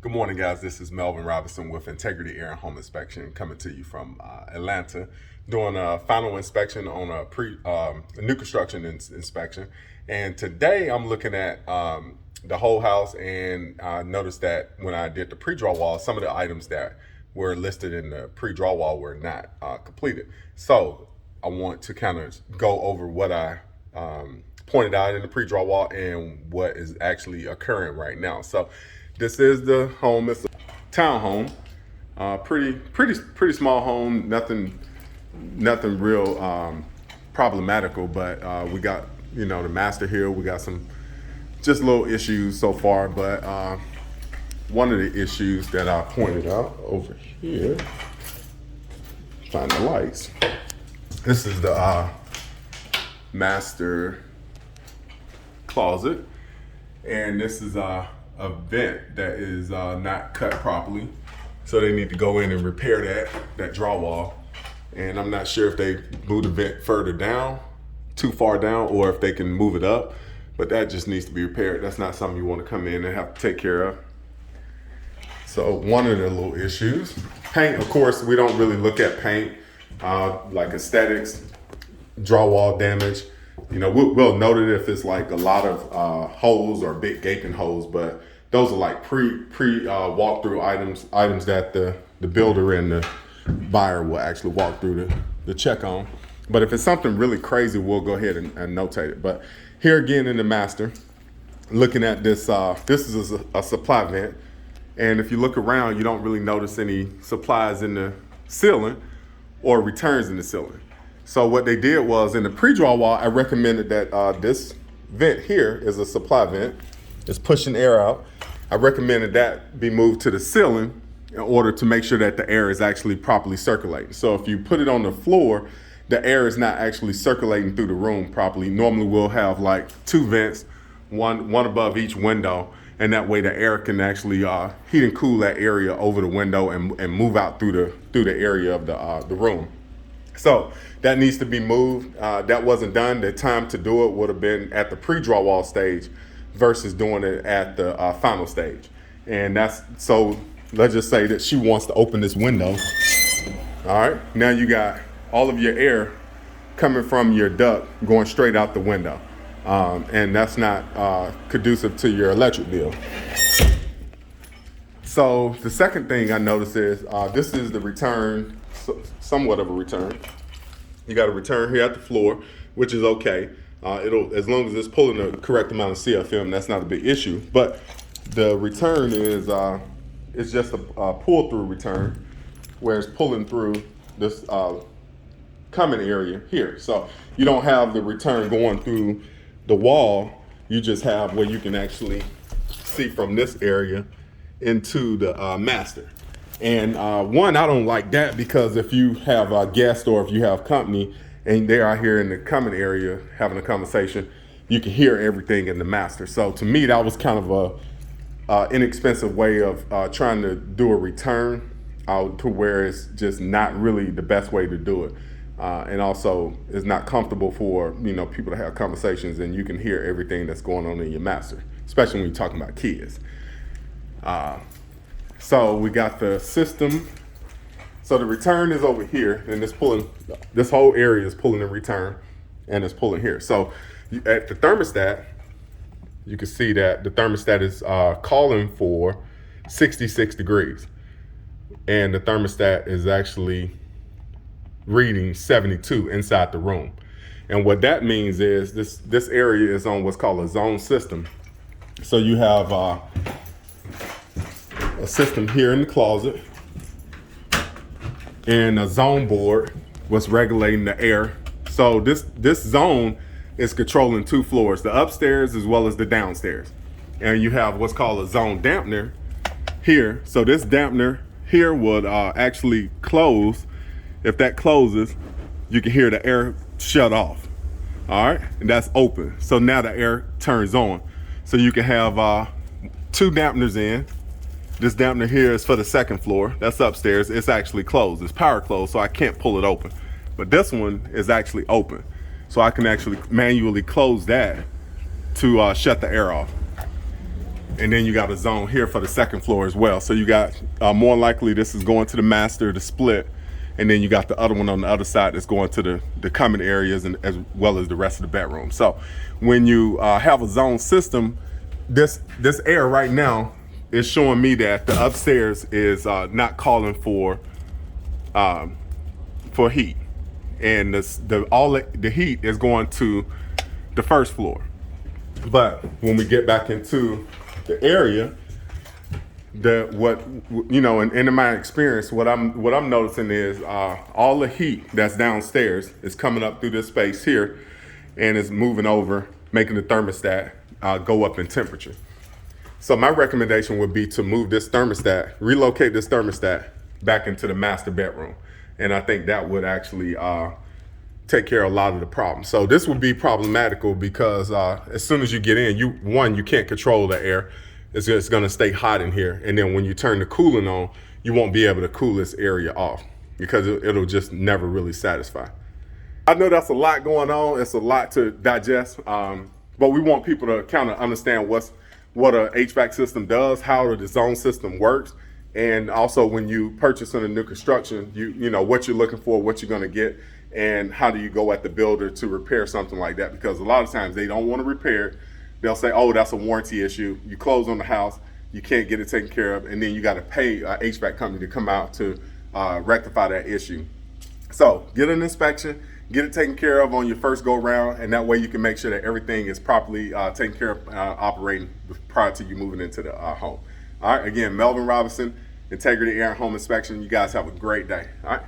Good morning, guys. This is Melvin Robinson with Integrity Air and Home Inspection coming to you from Atlanta, doing a final inspection on a new construction inspection. And today I'm looking at the whole house, and I noticed that when I did the pre-draw wall, some of the items that were listed in the pre-draw wall were not completed. So I want to kind of go over what I pointed out in the pre-draw wall and what is actually occurring right now. So this is the home. It's a townhome, pretty small home. Nothing real problematical. But we got the master here. We got some just little issues so far. But one of the issues that I pointed out over here, find the lights. This is the master closet, and this is a vent that is not cut properly, so they need to go in and repair that drywall. And I'm not sure if they moved the vent further down, too far down, or if they can move it up, but that just needs to be repaired. That's not something you want to come in and have to take care of. So one of the little issues, paint. Of course, we don't really look at paint like aesthetics, drywall damage. We'll note it if it's like a lot of holes or big gaping holes, but those are like pre walkthrough items that the builder and the buyer will actually walk through the check on. But if it's something really crazy, we'll go ahead and notate it. But here again in the master, looking at this, this is a supply vent. And if you look around, you don't really notice any supplies in the ceiling or returns in the ceiling. So what they did was, in the pre-draw wall, I recommended that this vent here is a supply vent. It's pushing air out. I recommended that be moved to the ceiling in order to make sure that the air is actually properly circulating. So if you put it on the floor, the air is not actually circulating through the room properly. Normally we'll have like two vents, one above each window, and that way the air can actually heat and cool that area over the window and move out through the area of the room. So that needs to be moved. That wasn't done. The time to do it would have been at the pre-draw wall stage versus doing it at the final stage. And so let's just say that she wants to open this window. All right, now you got all of your air coming from your duct going straight out the window. And that's not conducive to your electric bill. So the second thing I noticed is this is the return, somewhat of a return. You got a return here at the floor, which is okay. It'll, as long as it's pulling the correct amount of CF film, that's not a big issue. But the return is it's just a pull-through return, where it's pulling through this common area here. So you don't have the return going through the wall. You just have where you can actually see from this area into the master. And one, I don't like that, because if you have a guest or if you have company and they're out here in the common area having a conversation, you can hear everything in the master. So to me, that was kind of a inexpensive way of trying to do a return to where it's just not really the best way to do it. And also it's not comfortable for people to have conversations and you can hear everything that's going on in your master, especially when you're talking about kids. So we got the system. So the return is over here, and it's pulling, this whole area is pulling the return, and it's pulling here. So at the thermostat, you can see that the thermostat is calling for 66 degrees. And the thermostat is actually reading 72 inside the room. And what that means is this area is on what's called a zone system. So you have a system here in the closet and a zone board was regulating the air. So this zone is controlling two floors, the upstairs as well as the downstairs. And you have what's called a zone dampener here. So this dampener here would actually close. If that closes, you can hear the air shut off. All right, and that's open. So now the air turns on. So you can have two dampeners in. This dampener here is for the second floor. That's upstairs. It's actually closed. It's power closed, so I can't pull it open. But this one is actually open. So I can actually manually close that to shut the air off. And then you got a zone here for the second floor as well. So you got, more likely this is going to the master, the split, and then you got the other one on the other side that's going to the common areas and as well as the rest of the bedroom. So when you have a zone system, this air right now is showing me that the upstairs is not calling for heat, and all the heat is going to the first floor. But when we get back into the area, in my experience, what I'm noticing is all the heat that's downstairs is coming up through this space here, and is moving over, making the thermostat go up in temperature. So my recommendation would be to move this thermostat, relocate this thermostat back into the master bedroom, and I think that would actually take care of a lot of the problems. So this would be problematical because as soon as you get in, you can't control the air. It's just going to stay hot in here, and then when you turn the cooling on, you won't be able to cool this area off because it'll just never really satisfy. I know that's a lot going on. It's a lot to digest, but we want people to kind of understand what a HVAC system does, how the zone system works, and also when you purchase in a new construction, you know what you're looking for, what you're going to get, and how do you go at the builder to repair something like that, because a lot of times they don't want to repair it. They'll say, oh, that's a warranty issue. You close on the house, you can't get it taken care of, and then you got to pay an HVAC company to come out to rectify that issue. So get an inspection, get it taken care of on your first go round, and that way you can make sure that everything is properly taken care of, operating prior to you moving into the home. All right, again, Melvin Robinson, Integrity Air and Home Inspection. You guys have a great day. All right.